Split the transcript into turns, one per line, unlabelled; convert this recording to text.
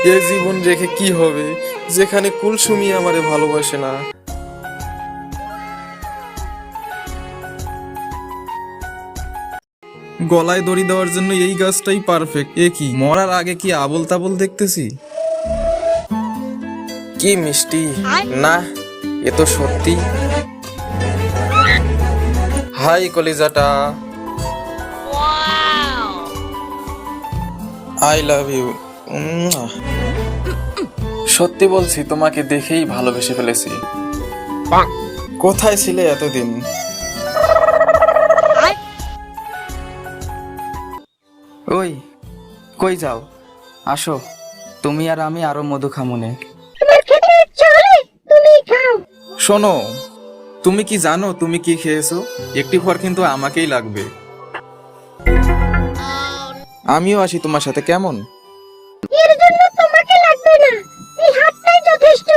এ জীবন রেখে কি হবে যেখানে কুলসুমি আমারে ভালোবাসে না। গলায় দড়ি দেওয়ার জন্য এই গাছটাই পারফেক্ট। এ কি মরার আগে কি আবোল তাবোল দেখতেছি। কি মিষ্টি না, এ তো সত্যি। হাই কলিজাটা, আই লাভ ইউ। সত্যি বলছি, তোমাকে দেখেই ভালোবেসে ফেলেছি। কোথায় ছিলে এতদিন?
ওই কই যাও, আসো, তুমি আর আমি আরো মধু খামুনে।
শোনো, তুমি কি জানো তুমি কি খেয়েছো? একটি ঘর কিন্তু আমাকেই লাগবে। আমিও আসি তোমার সাথে, কেমন?
এর জন্য তোমাকে লাগবে না, এই হাতটাই যথেষ্ট।